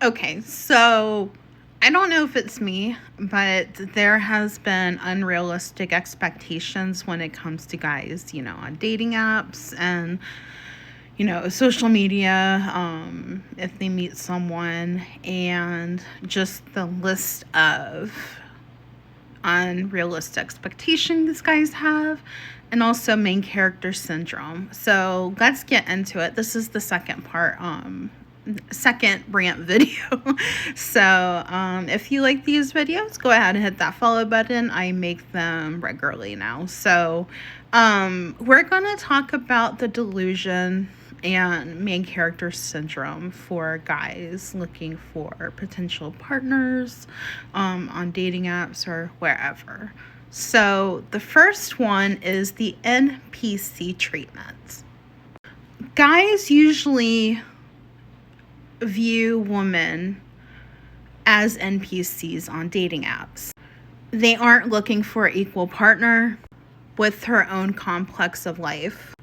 Okay, so I don't know if it's me, but there has been unrealistic expectations when it comes to guys, on dating apps and, social media, if they meet someone, and just the list of unrealistic expectations guys have, and also main character syndrome. So let's get into it. This is the second rant video. So if you like these videos, go ahead and hit that follow button. I make them regularly now. So we're gonna talk about the delusion and main character syndrome for guys looking for potential partners on dating apps or wherever. So the first one is the NPC treatment. Guys usually view women as NPCs on dating apps. They aren't looking for an equal partner with her own complex of life.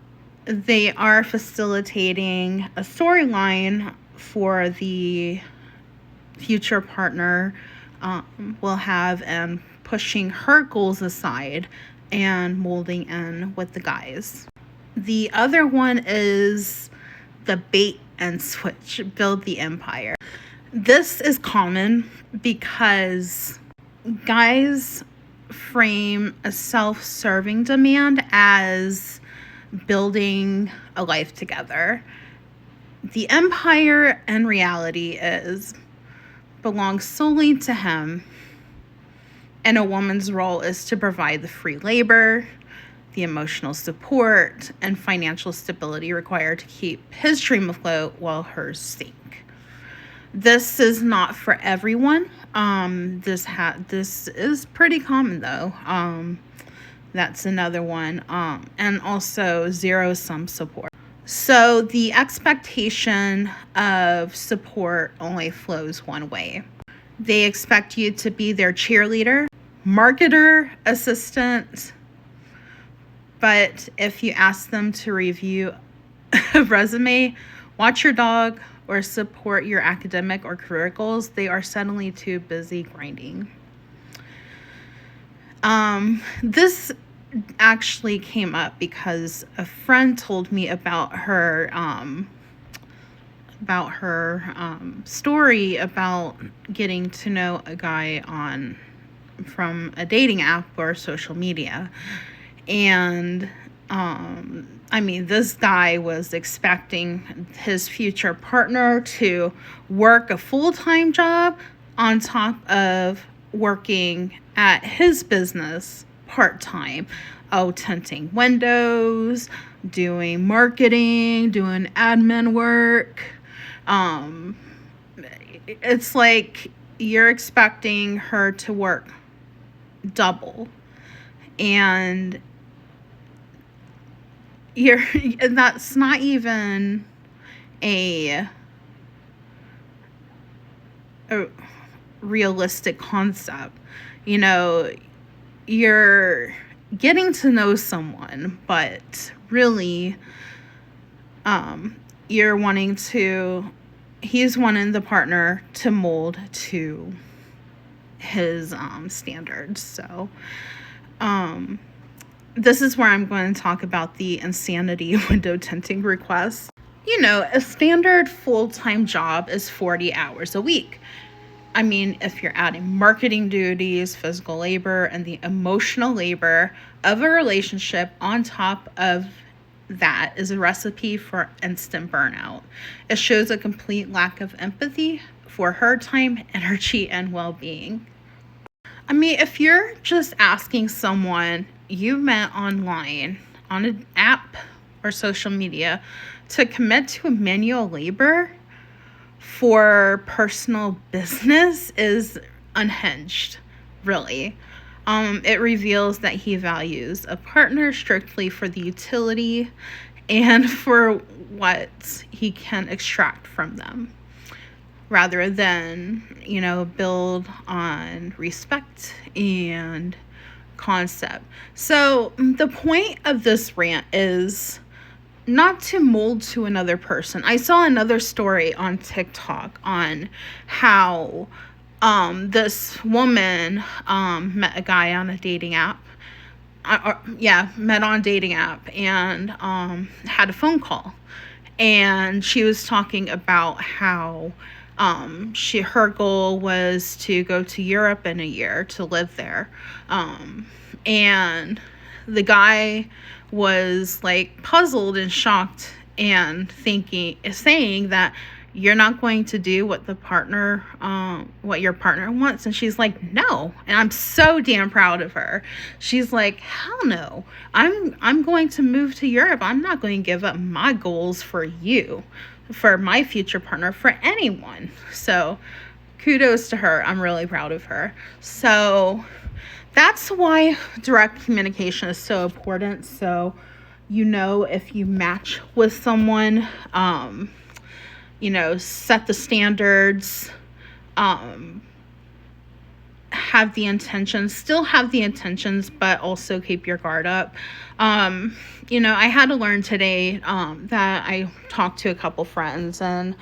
They are facilitating a storyline for the future partner will have, and pushing her goals aside and molding in with the guys. The other one is the bait and switch, build the empire. This is common because guys frame a self-serving demand as building a life together. The empire in reality belongs solely to him, and a woman's role is to provide the free labor, the emotional support, and financial stability required to keep his dream afloat while hers sink. This is not for everyone. This is pretty common though. That's another one. And also zero-sum support. So the expectation of support only flows one way. They expect you to be their cheerleader, marketer, assistant. But if you ask them to review a resume, watch your dog, or support your academic or career goals, they are suddenly too busy grinding. This actually came up because a friend told me about her story about getting to know a guy from a dating app or social media. And this guy was expecting his future partner to work a full-time job on top of working at his business part-time. Tinting windows, doing marketing, doing admin work. It's like you're expecting her to work double, and that's not even a realistic concept. You're getting to know someone, but really he's wanting the partner to mold to his standards. So this is where I'm going to talk about the insanity window tinting request. A standard full-time job is 40 hours a week. If you're adding marketing duties, physical labor, and the emotional labor of a relationship on top of that, is a recipe for instant burnout. It shows a complete lack of empathy for her time, energy, and well-being. If you're just asking someone you met online on an app or social media to commit to manual labor for personal business, is unhinged, really. It reveals that he values a partner strictly for the utility and for what he can extract from them, rather than, build on respect and concept. So the point of this rant is not to mold to another person. I saw another story on TikTok on how this woman met a guy on a dating app. Met on a dating app and had a phone call. And she was talking about how her goal was to go to Europe in a year to live there. And the guy was like puzzled and shocked and saying that you're not going to do what what your partner wants. And she's like, no. And I'm so damn proud of her. She's like, hell no. I'm going to move to Europe. I'm not going to give up my goals for you, for my future partner, for anyone. So kudos to her. I'm really proud of her. So that's why direct communication is so important. So, if you match with someone, set the standards, have the intentions, still have the intentions, but also keep your guard up. I had to learn today that I talked to a couple friends and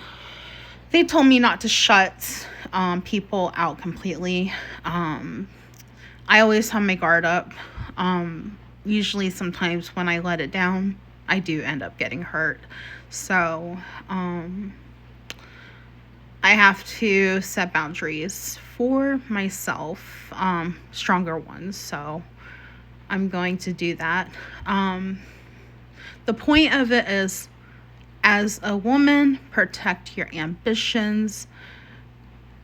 they told me not to shut people out completely. I always have my guard up. Usually sometimes when I let it down, I do end up getting hurt. So, I have to set boundaries for myself, stronger ones. So I'm going to do that. The point of it is, as a woman, protect your ambitions,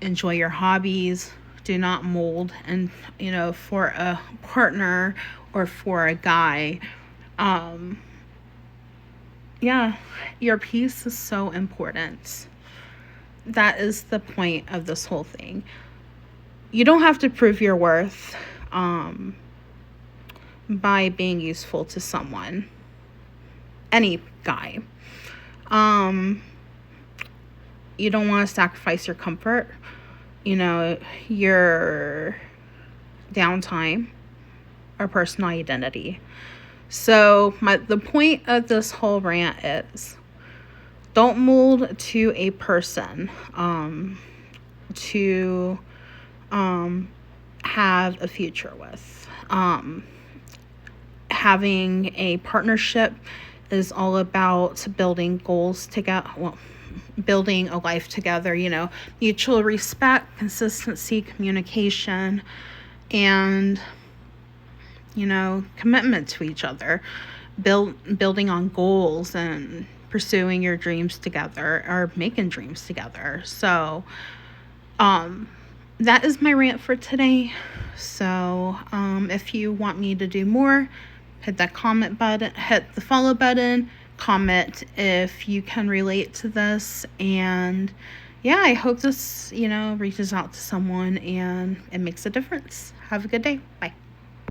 enjoy your hobbies, do not mold, and, for a partner or for a guy, your peace is so important. That is the point of this whole thing. You don't have to prove your worth by being useful to someone, any guy. You don't want to sacrifice your comfort, your downtime or personal identity. So the point of this whole rant is, don't mold to a person to have a future with. Having a partnership is all about building goals together. Well, building a life together, mutual respect, consistency, communication, and, commitment to each other. Building on goals and pursuing your dreams together, or making dreams together. So, that is my rant for today. So, if you want me to do more, hit that comment button, hit the follow button, comment if you can relate to this. And I hope this, reaches out to someone and it makes a difference. Have a good day. Bye.